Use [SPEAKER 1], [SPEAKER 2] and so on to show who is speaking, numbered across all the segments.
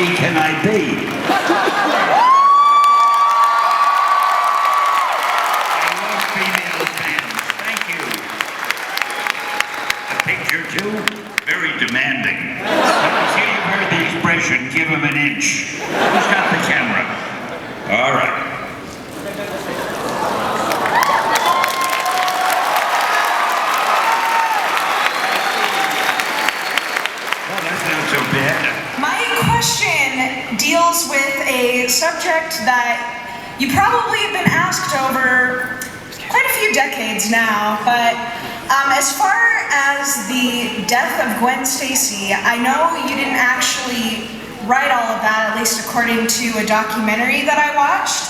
[SPEAKER 1] lucky can I be? I love female fans. Thank you. The picture, too, very demanding. I see you've heard the expression, give him an inch. Who's got the camera? All right.
[SPEAKER 2] My question deals with a subject that you probably have been asked over quite a few decades now, but as far as the death of Gwen Stacy, I know you didn't actually write all of that, at least according to a documentary that I watched,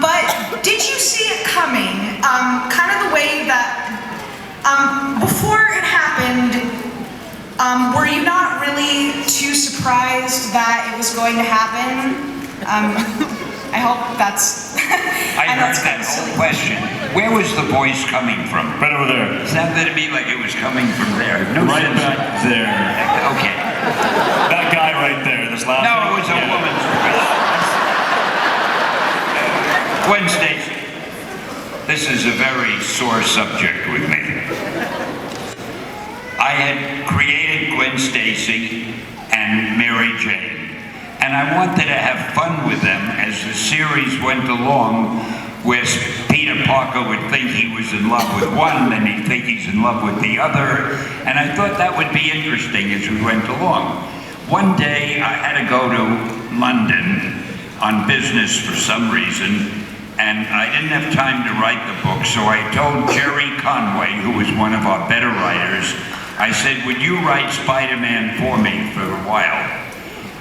[SPEAKER 2] but did you see it coming? Kind of the way that before it happened, were you not really too surprised that it was going to happen? I hope that's...
[SPEAKER 1] I heard that whole question. Where was the voice coming from?
[SPEAKER 3] Right over there.
[SPEAKER 1] Sounded to me like it was coming from there. No
[SPEAKER 3] right
[SPEAKER 1] sense.
[SPEAKER 3] back there.
[SPEAKER 1] Okay.
[SPEAKER 3] That guy right there, this laughing.
[SPEAKER 1] No, it was a woman's voice. Gwen Stacy. This is a very sore subject with me. I had created Gwen Stacy and Mary Jane, and I wanted to have fun with them as the series went along, where Peter Parker would think he was in love with one, and he'd think he's in love with the other, and I thought that would be interesting as we went along. One day, I had to go to London on business for some reason, and I didn't have time to write the book, so I told Jerry Conway, who was one of our better writers, I said, would you write Spider-Man for me for a while?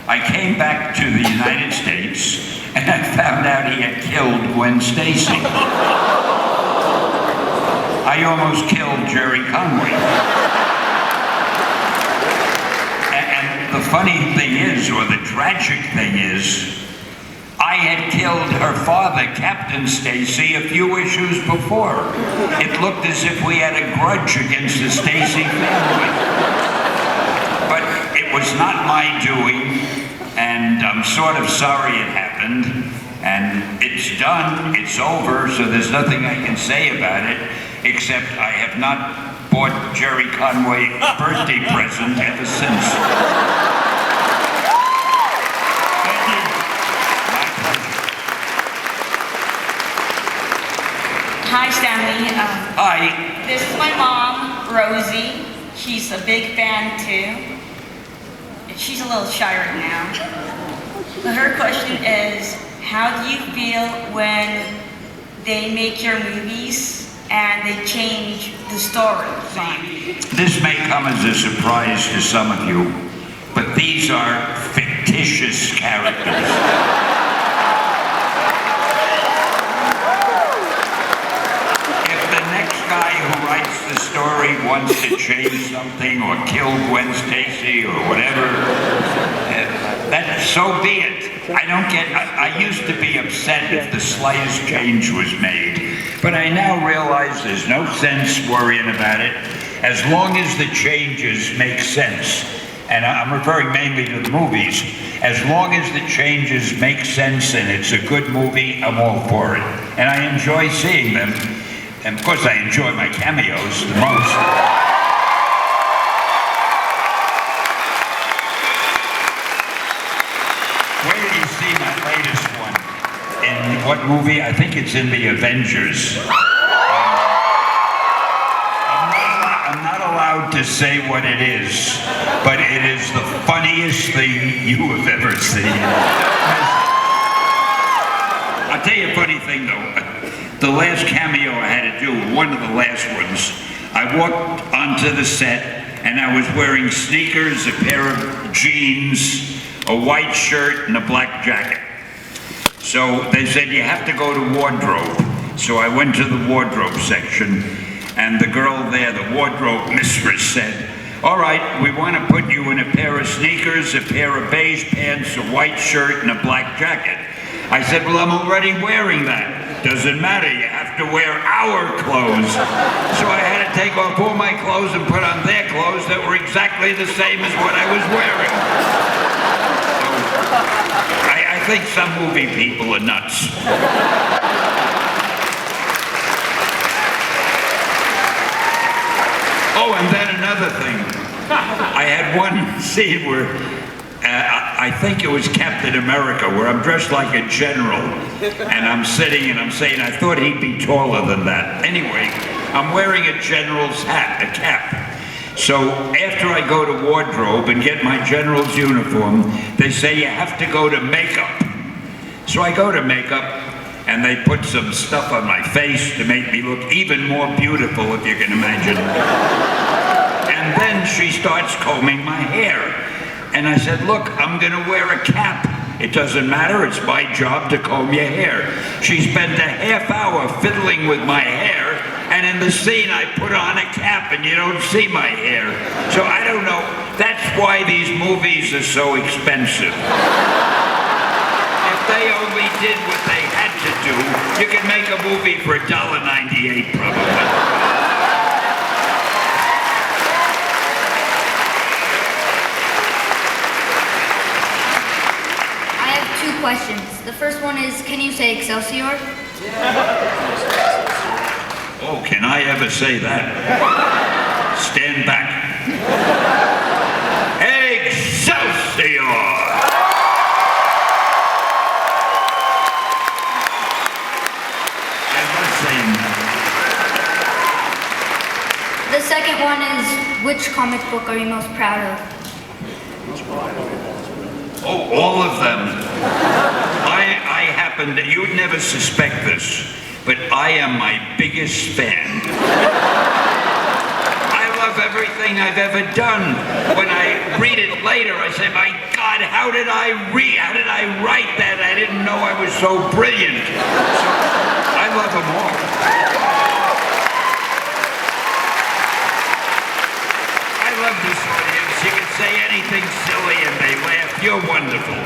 [SPEAKER 1] I came back to the United States and I found out he had killed Gwen Stacy. I almost killed Jerry Conway. And the funny thing is, or the tragic thing is, I had killed her father, Captain Stacy, a few issues before. It looked as if we had a grudge against the Stacy family. But it was not my doing, and I'm sort of sorry it happened. And it's done, it's over, so there's nothing I can say about it, except I have not bought Jerry Conway a birthday present ever since.
[SPEAKER 4] Hi, Stanley.
[SPEAKER 1] Hi.
[SPEAKER 4] This is my mom, Rosie. She's a big fan, too. She's a little shy right now. But her question is, how do you feel when they make your movies and they change the story?
[SPEAKER 1] This may come as a surprise to some of you, but these are fictitious characters. The story wants to change something or kill Gwen Stacy or whatever, so be it. I used to be upset if the slightest change was made, but I now realize there's no sense worrying about it as long as the changes make sense. And I'm referring mainly to the movies. As long as the changes make sense and it's a good movie, I'm all for it. And I enjoy seeing them. And of course, I enjoy my cameos the most. Where did you see my latest one? In what movie? I think it's in The Avengers. I'm not allowed to say what it is, but it is the funniest thing you have ever seen. I'll tell you a funny thing, though. The last cameo I had to do, one of the last ones, I walked onto the set and I was wearing sneakers, a pair of jeans, a white shirt, and a black jacket. So they said, you have to go to wardrobe. So I went to the wardrobe section, and the girl there, the wardrobe mistress, said, all right, we want to put you in a pair of sneakers, a pair of beige pants, a white shirt, and a black jacket. I said, well, I'm already wearing that. Doesn't matter, you have to wear our clothes. So I had to take off all my clothes and put on their clothes that were exactly the same as what I was wearing. So think some movie people are nuts. Oh, and then another thing. I had one scene where I think it was Captain America, where I'm dressed like a general, and I'm sitting and I'm saying, I thought he'd be taller than that. Anyway, I'm wearing a general's hat, a cap. So after I go to wardrobe and get my general's uniform, they say you have to go to makeup. So I go to makeup, and they put some stuff on my face to make me look even more beautiful, if you can imagine. And then she starts combing my hair. And I said, look, I'm gonna wear a cap. It doesn't matter, it's my job to comb your hair. She spent a half hour fiddling with my hair, and in the scene I put on a cap and you don't see my hair. So I don't know, that's why these movies are so expensive. If they only did what they had to do, you could make a movie for $1.98 probably.
[SPEAKER 5] Questions. The first one is, can you say Excelsior?
[SPEAKER 1] Oh, can I ever say that? Stand back. Excelsior! I'm not saying that.
[SPEAKER 5] The second one is, which comic book are you most proud of?
[SPEAKER 1] Oh, all of them. I happen to, you'd never suspect this, but I am my biggest fan. I love everything I've ever done. When I read it later, I say, my God, how did I write that? I didn't know I was so brilliant. So, I love them all. I love this audience. You can say anything silly and they laugh. You're wonderful.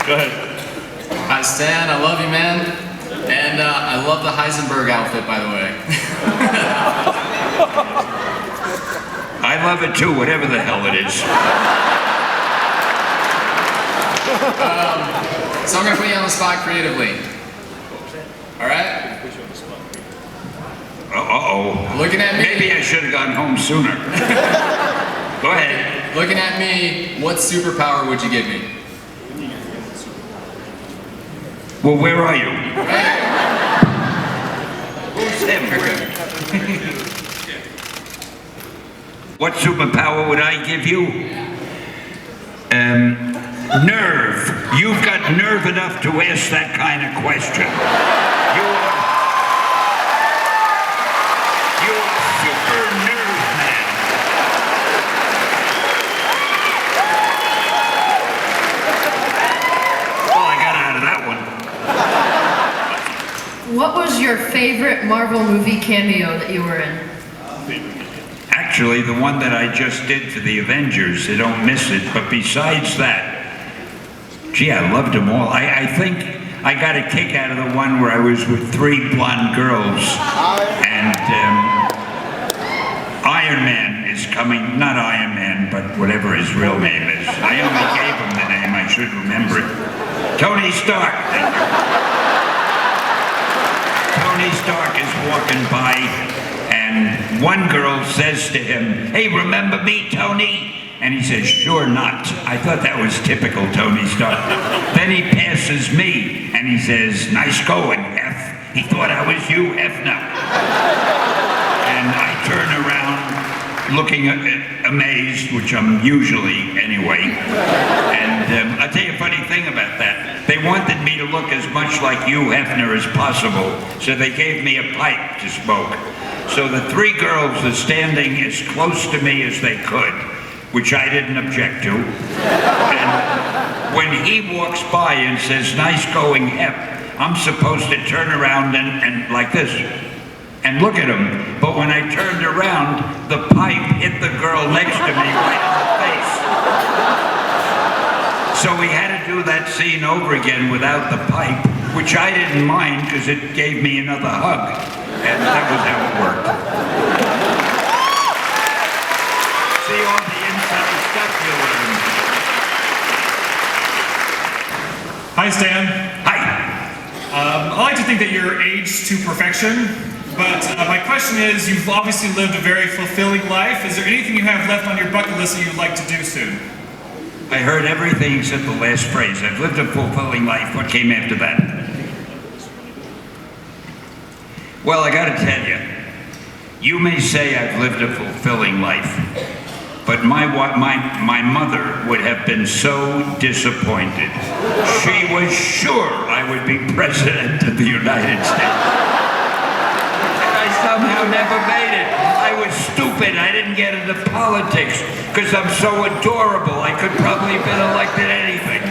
[SPEAKER 3] Go ahead.
[SPEAKER 6] Hi, Stan. I love you, man. And I love the Heisenberg outfit, by the way.
[SPEAKER 1] I love it too, whatever the hell it is.
[SPEAKER 6] So I'm going to put you on the spot creatively. All right?
[SPEAKER 1] Uh-oh.
[SPEAKER 6] Looking at me.
[SPEAKER 1] Maybe I should have gone home sooner. Go ahead.
[SPEAKER 6] Looking at me, what superpower would you give me?
[SPEAKER 1] Well, where are you?
[SPEAKER 6] Right.
[SPEAKER 1] Who's him? What superpower would I give you? Nerve. You've got nerve enough to ask that kind of question. You are super nerve man. Well, I got out of that one.
[SPEAKER 7] What was your favorite Marvel movie cameo that you were in?
[SPEAKER 1] Actually, the one that I just did for the Avengers, they don't miss it. But besides that, gee, I loved them all. I think I got a kick out of the one where I was with 3 blonde girls. And Iron Man is coming, not Iron Man, but whatever his real name is. I only gave him the name, I should remember it. Tony Stark, thank you. Tony Stark is walking by, and one girl says to him, hey, remember me, Tony? And he says, sure not. I thought that was typical Tony Stark. Then he passes me, and he says, nice going, F. He thought I was you, F now. And I turn around, looking amazed, which I'm usually anyway. And I'll tell you a funny thing about that. They wanted me to look as much like Hugh Hefner as possible, so they gave me a pipe to smoke. So the 3 girls are standing as close to me as they could, which I didn't object to. And when he walks by and says, nice going, Hep, I'm supposed to turn around and like this, and look at him. But when I turned around, the pipe hit the girl next to me right in the face. So we had to do that scene over again without the pipe, which I didn't mind because it gave me another hug. And that was how it worked. See all the inside stuff you learned.
[SPEAKER 3] Hi, Stan.
[SPEAKER 1] Hi.
[SPEAKER 3] I like to think that you're aged to perfection, but my question is, you've obviously lived a very fulfilling life. Is there anything you have left on your bucket list that you'd like to do soon?
[SPEAKER 1] I heard everything except the last phrase. I've lived a fulfilling life. What came after that? Well, I gotta tell you, you may say I've lived a fulfilling life, but my mother would have been so disappointed. She was sure I would be president of the United States. And I somehow never made it. I was stupid. I didn't get into politics because I'm so adorable. I could probably have been elected anything.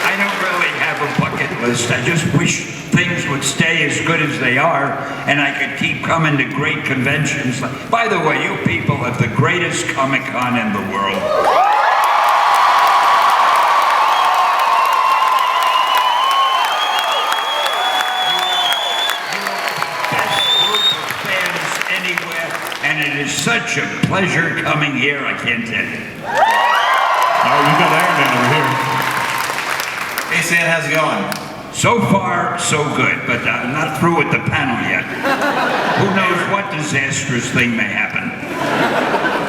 [SPEAKER 1] I don't really have a bucket list. I just wish things would stay as good as they are and I could keep coming to great conventions. By the way, you people have the greatest Comic-Con in the world. Best group of fans anywhere, and it is such a pleasure coming here, I can't tell you.
[SPEAKER 3] All right, we've got Iron Man over here.
[SPEAKER 6] Hey, Stan, how's it going?
[SPEAKER 1] So far, so good, but I'm not through with the panel yet. Who knows what disastrous thing may happen.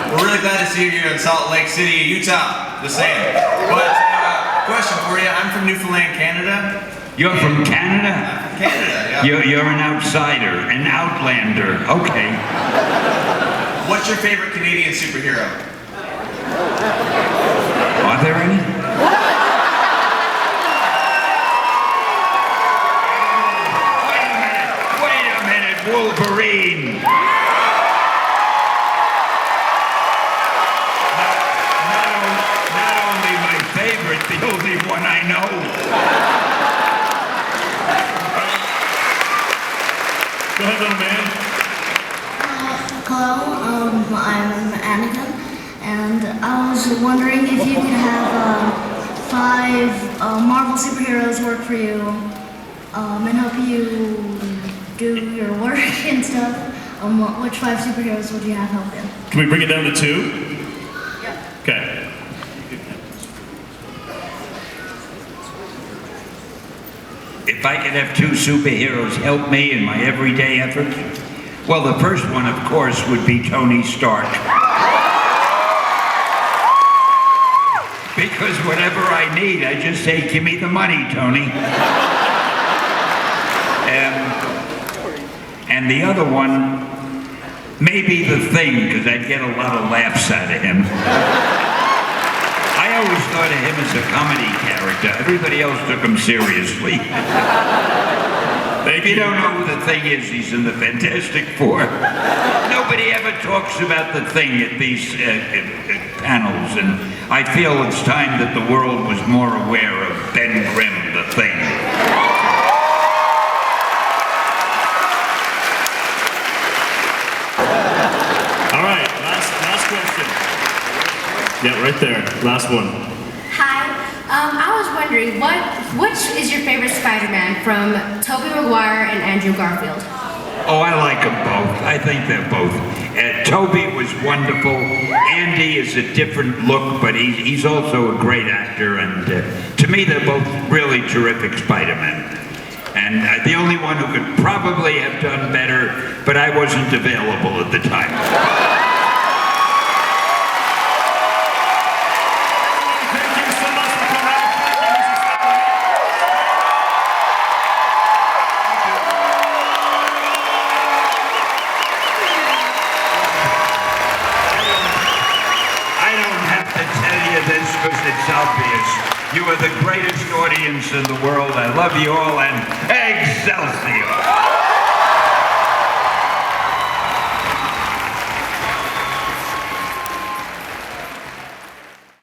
[SPEAKER 6] We're really glad to see you here in Salt Lake City, Utah. Just saying. But, question for you. I'm from Newfoundland, Canada.
[SPEAKER 1] You're from Canada?
[SPEAKER 6] Canada, yeah.
[SPEAKER 1] You're an outsider, an outlander. Okay.
[SPEAKER 6] What's your favorite Canadian superhero?
[SPEAKER 1] Are there any? Wait a minute, Wolverine. Not only my favorite, the only one I know.
[SPEAKER 3] Go ahead, little man.
[SPEAKER 8] Hello, I'm Anakin, and I was wondering if you could have 5 Marvel superheroes work for you and help you do your work and stuff. Which 5 superheroes would you have help you?
[SPEAKER 3] Can we bring it down to 2?
[SPEAKER 8] Yep.
[SPEAKER 3] Okay.
[SPEAKER 1] If I could have 2 superheroes help me in my everyday efforts, well, the first one, of course, would be Tony Stark. Because whatever I need, I just say, give me the money, Tony. And the other one, maybe the Thing, because I'd get a lot of laughs out of him. I always thought of him as a comedy character. Everybody else took him seriously. If you don't know who the Thing is, he's in the Fantastic Four. Nobody ever talks about the Thing at these panels, and I feel it's time that the world was more aware of Ben Grimm, the Thing.
[SPEAKER 3] All right, last question. Yeah, right there. Last one.
[SPEAKER 9] Hi. I was wondering, which is your favorite Spider-Man from Tobey Maguire and Andrew Garfield?
[SPEAKER 1] Oh, I like them both. I think they're both. Tobey was wonderful. Andy is a different look, but he's also a great actor. And to me, they're both really terrific Spider-Men. And the only one who could probably have done better, but I wasn't available at the time. Because it's obvious. You are the greatest audience in the world. I love you all, and Excelsior!